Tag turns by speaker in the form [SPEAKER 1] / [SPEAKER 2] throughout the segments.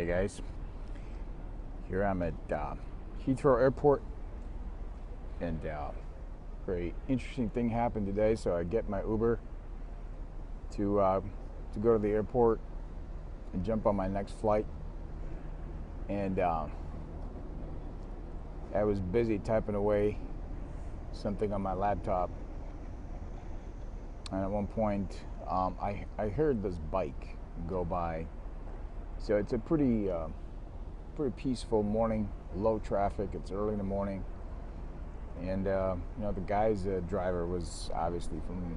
[SPEAKER 1] Hey guys, here I'm at Heathrow Airport, and very interesting thing happened today. So I get my Uber to go to the airport and jump on my next flight, and I was busy typing away something on my laptop, and at one point I heard this bike go by. So it's a pretty peaceful morning, low traffic. It's early in the morning, and the guy's driver was obviously from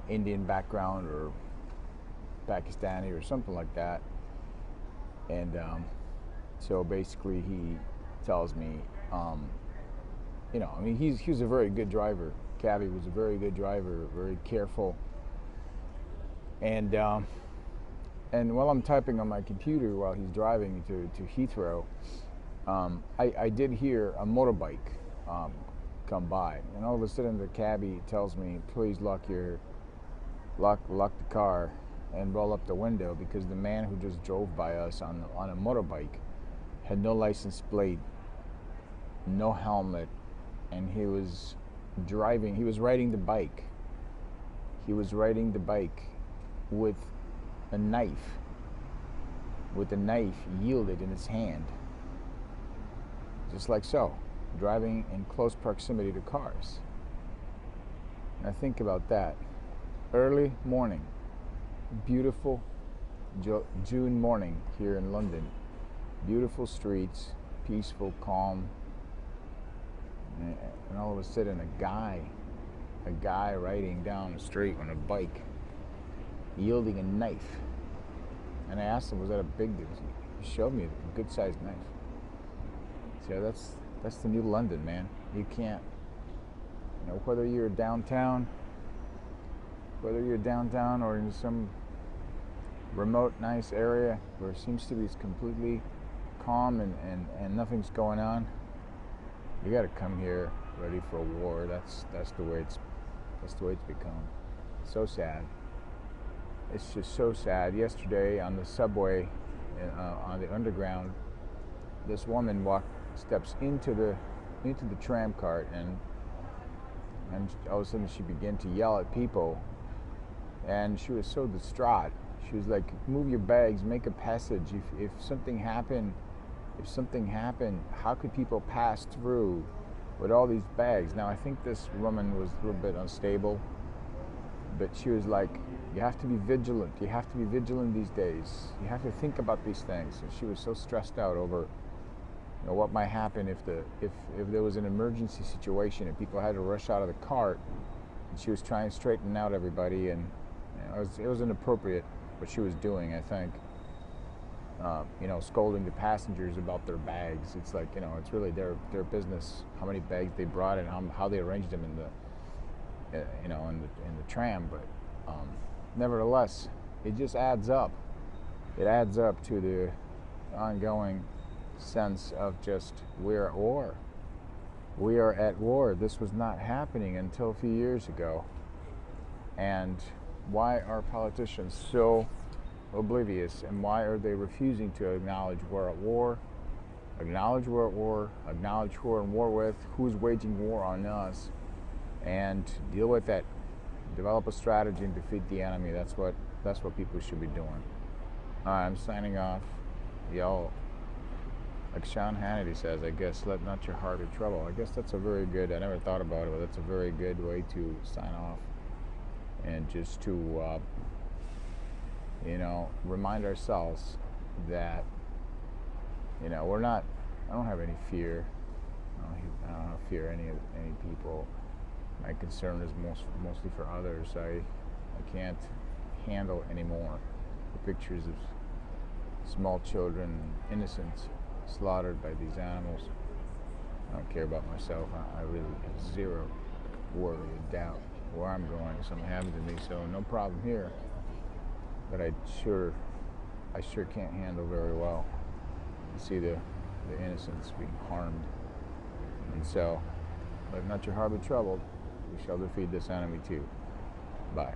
[SPEAKER 1] Indian background or Pakistani or something like that. And so basically, he tells me, he was a very good driver. Cabby was a very good driver, very careful, and while I'm typing on my computer while he's driving to Heathrow, I did hear a motorbike come by, and all of a sudden the cabbie tells me, "Please lock the car and roll up the window," because the man who just drove by us on a motorbike had no license plate, no helmet, and he was riding the bike. He was riding the bike with a knife yielded in his hand, just like so, driving in close proximity to cars. And I think about that. Early morning, beautiful June morning here in London, beautiful streets, peaceful, calm, and all of a sudden a guy riding down the street on a bike, yielding a knife. And I asked him, was that a big deal? He showed me a good sized knife. So that's the new London, man. You can't, whether you're downtown or in some remote nice area where it seems to be completely calm and nothing's going on, you got to come here ready for a war. That's the way it's become. So sad. It's just so sad. Yesterday on the subway, on the underground, this woman steps into the tram cart, and all of a sudden she began to yell at people, and she was so distraught. She was like, "Move your bags, make a passage. If something happened, how could people pass through with all these bags?" Now I think this woman was a little bit unstable, but she was like, "You have to be vigilant. You have to be vigilant these days. You have to think about these things." And she was so stressed out over, what might happen if there was an emergency situation and people had to rush out of the cart. And she was trying to straighten out everybody, and it was inappropriate what she was doing, I think. Scolding the passengers about their bags. It's like, it's really their business how many bags they brought and how they arranged them in the tram. But nevertheless, it just adds up. It adds up to the ongoing sense of just, we're at war. We are at war. This was not happening until a few years ago. And why are politicians so oblivious, and why are they refusing to acknowledge we're at war, acknowledge we're at war, acknowledge who we're in war with, who's waging war on us, and deal with that? Develop a strategy and defeat the enemy. That's what people should be doing. All right, I'm signing off. Y'all, like Sean Hannity says, I guess, let not your heart be troubled. I guess that's a very good, I never thought about it, but that's a very good way to sign off. And just to, remind ourselves that, we're not, I don't have any fear. I don't fear any people. My concern is mostly for others. I can't handle anymore the pictures of small children, innocents, slaughtered by these animals. I don't care about myself. I really have zero worry or doubt where I'm going if something happens to me. So no problem here. But I sure can't handle very well to see the innocents being harmed. And so, let not your heart be troubled. We shall defeat this enemy too. Bye.